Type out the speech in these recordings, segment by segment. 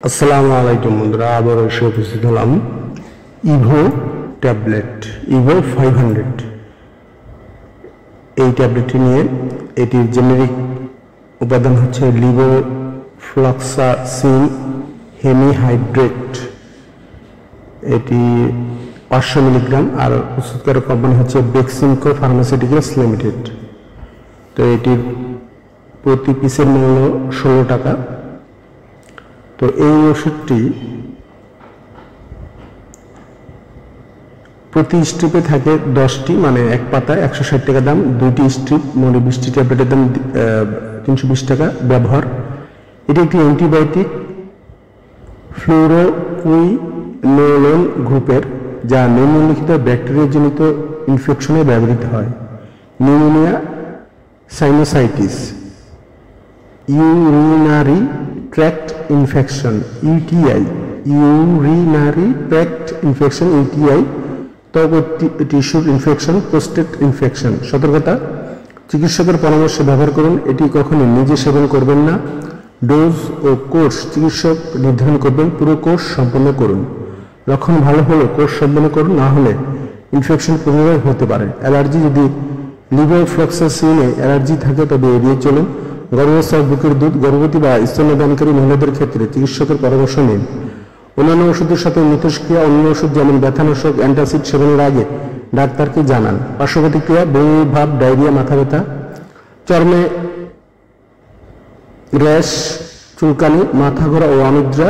আসসালামু আলাইকুম বন্ধুরা, আবার এসে উপস্থিত হলাম ইভো ট্যাবলেট ইভো 500 এই ট্যাবলেটটি নিয়ে। এটির জেনেরিক উপাদান হচ্ছে লিভোফ্লক্সাসিন হেমিহাইড্রেট। এটি 500 মিলিগ্রাম, আর প্রস্তুতকারক কোম্পানি হচ্ছে বেক্সিমকো ফার্মাসিউটিক্যালস লিমিটেড। তো এটির প্রতি পিসের মূল্য 16 টাকা। তো এই ওষুধটি প্রতি স্ট্রিপে থাকে 10টি, মানে এক পাতায় 160 টাকা দাম। 2টি স্ট্রিপ মানে 20টি ট্যাবলেটের দাম 320 টাকা ব্যবহার। এটি একটি অ্যান্টিবায়োটিক ফ্লুরোকুইনোলোন গ্রুপের, যা নিম্নলিখিত ব্যাকটেরিয়াজনিত ইনফেকশনে ব্যবহৃত হয়: pneumonia, sinusitis, urinary tract infection UTI, urinary tract infection UTI, ত্বক ও টিস্যুর ইনফেকশন, প্রোস্টেট ইনফেকশন। সতর্কতা: চিকিৎসকের পরামর্শে ব্যবহার করুন। এটি কখনো নিজে সেবন করবেন না। ডোজ ও কোর্স চিকিৎসক নির্ধারণ করবেন। পুরো কোর্স সম্পন্ন করুন। লক্ষণ ভালো হলে কোর্স সম্পন্ন করুন, না হলে ইনফেকশন পুনরায় হতে পারে। অ্যালার্জি: যদি লিভোফ্লক্সাসিনে অ্যালার্জি থাকে তবে এড়িয়ে চলুন। গর্ভাবস্থা, বুকের দুধ, গর্ভবতী বা স্তন্যদানকারী মহিলাদের ক্ষেত্রে চিকিৎসকের পরামর্শ নিন। অন্যান্য ওষুধের সাথে মিথস্ক্রিয়া: অন্য ওষুধ যেমন ব্যথানাশক, অ্যান্টাসিড সেবনের আগে ডাক্তারকে জানান। পার্শ্ব প্রতিক্রিয়া: বমি ভাব, ডায়রিয়া, মাথা ব্যথা, চর্মে র্যাশ, চুলকানি, মাথা ঘোরা ও অনিদ্রা।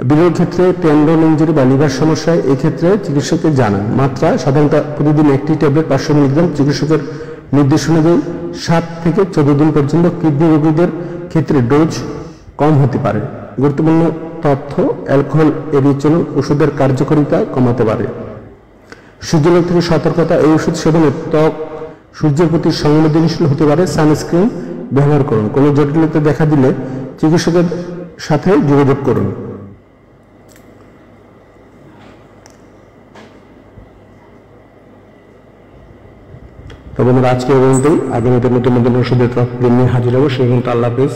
বিরল ক্ষেত্রে টেন্ডন ইনজুরি বা লিভার সমস্যায় এক্ষেত্রে চিকিৎসককে জানান। মাত্রা: সাধারণত প্রতিদিন একটি ট্যাবলেট 500 মিলিগ্রাম। চিকিৎসকের নির্দেশ অনুযায়ী 7 থেকে 14 দিন পর্যন্ত। কিডনি রোগীদের ক্ষেত্রে ডোজ কম হতে পারে। গুরুত্বপূর্ণ তথ্য: অ্যালকোহল এড়িয়ে চলুন, ওষুধের কার্যকারিতা কমাতে পারে। সূর্যালোক থেকে সতর্কতা: এই ওষুধ সেবনে ত্বক সূর্যের প্রতি সংবেদনশীল হতে পারে। সানস্ক্রিন ব্যবহার করুন। কোনো জটিলতা দেখা দিলে চিকিৎসকের সাথে যোগাযোগ করুন। তবে আমরা আজকে বলতেই আগামীতে নতুন নতুন ওষুধের তথ্য নিয়ে হাজির হবো। সে কিন্তু আল্লাহ হাফেজ।